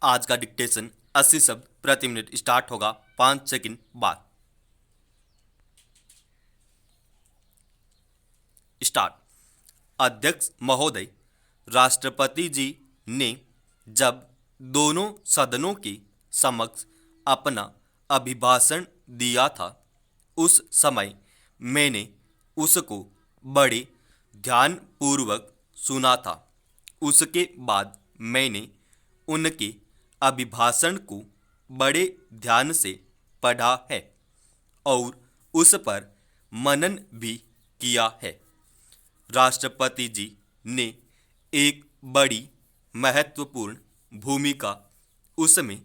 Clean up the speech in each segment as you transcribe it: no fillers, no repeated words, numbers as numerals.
आज का डिक्टेशन 80 शब्द प्रति मिनट स्टार्ट होगा 5 सेकंड बाद। स्टार्ट। अध्यक्ष महोदय, राष्ट्रपति जी ने जब दोनों सदनों के समक्ष अपना अभिभाषण दिया था, उस समय मैंने उसको बड़े ध्यानपूर्वक सुना था। उसके बाद मैंने उनके अभिभाषण को बड़े ध्यान से पढ़ा है और उस पर मनन भी किया है। राष्ट्रपति जी ने एक बड़ी महत्वपूर्ण भूमिका उसमें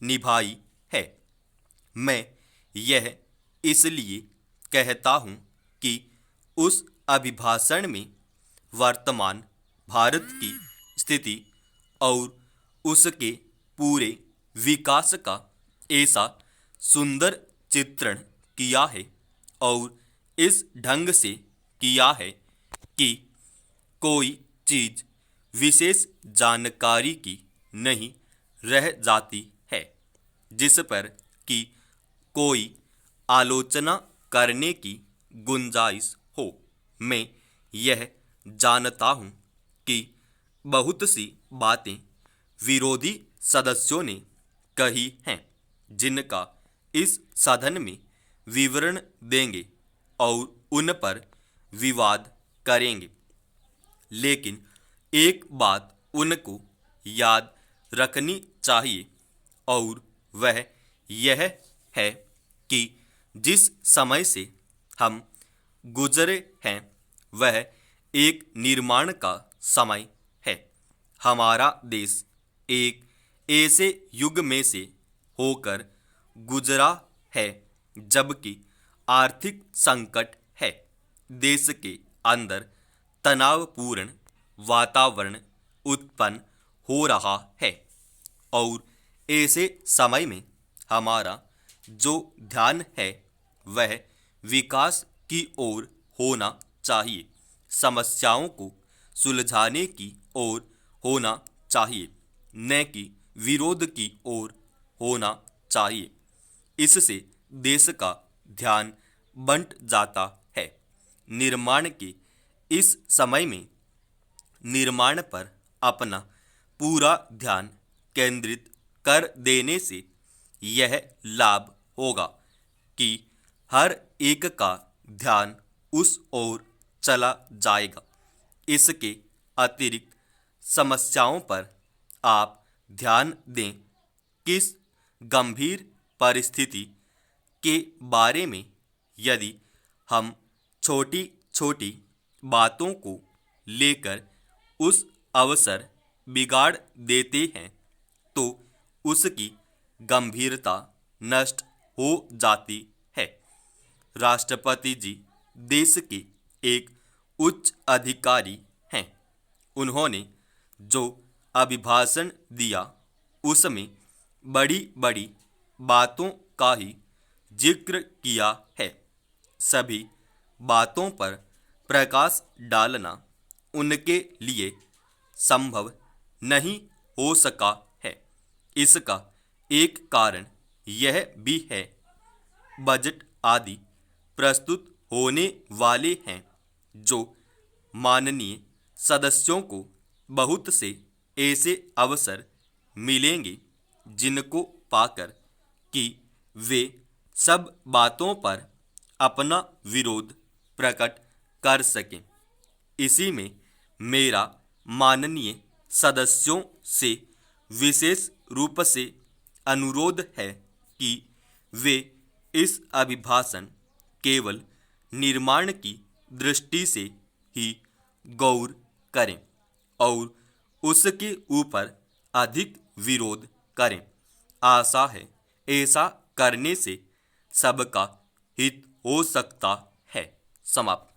निभाई है। मैं यह इसलिए कहता हूँ कि उस अभिभाषण में वर्तमान भारत की स्थिति और उसके पूरे विकास का ऐसा सुंदर चित्रण किया है और इस ढंग से किया है कि कोई चीज विशेष जानकारी की नहीं रह जाती है जिस पर कि कोई आलोचना करने की गुंजाइश हो। मैं यह जानता हूँ कि बहुत सी बातें विरोधी सदस्यों ने कही हैं जिनका इस सदन में विवरण देंगे और उन पर विवाद करेंगे, लेकिन एक बात उनको याद रखनी चाहिए और वह यह है कि जिस समय से हम गुजरे हैं वह एक निर्माण का समय है। हमारा देश एक ऐसे युग में से होकर गुजरा है जबकि आर्थिक संकट है, देश के अंदर तनावपूर्ण वातावरण उत्पन्न हो रहा है और ऐसे समय में हमारा जो ध्यान है वह विकास की ओर होना चाहिए, समस्याओं को सुलझाने की ओर होना चाहिए, न कि विरोध की ओर होना चाहिए। इससे देश का ध्यान बंट जाता है। निर्माण के इस समय में निर्माण पर अपना पूरा ध्यान केंद्रित कर देने से यह लाभ होगा कि हर एक का ध्यान उस ओर चला जाएगा। इसके अतिरिक्त समस्याओं पर आप ध्यान दें। किस गंभीर परिस्थिति के बारे में यदि हम छोटी छोटी बातों को लेकर उस अवसर बिगाड़ देते हैं तो उसकी गंभीरता नष्ट हो जाती है। राष्ट्रपति जी देश के एक उच्च अधिकारी हैं। उन्होंने जो अभिभाषण दिया उसमें बड़ी बड़ी बातों का ही जिक्र किया है। सभी बातों पर प्रकाश डालना उनके लिए संभव नहीं हो सका है। इसका एक कारण यह भी है बजट आदि प्रस्तुत होने वाले हैं जो माननीय सदस्यों को बहुत से ऐसे अवसर मिलेंगे जिनको पाकर कि वे सब बातों पर अपना विरोध प्रकट कर सकें। इसी में मेरा माननीय सदस्यों से विशेष रूप से अनुरोध है कि वे इस अभिभाषण केवल निर्माण की दृष्टि से ही गौर करें और उसके ऊपर अधिक विरोध करें। आशा है ऐसा करने से सबका हित हो सकता है। समाप्त।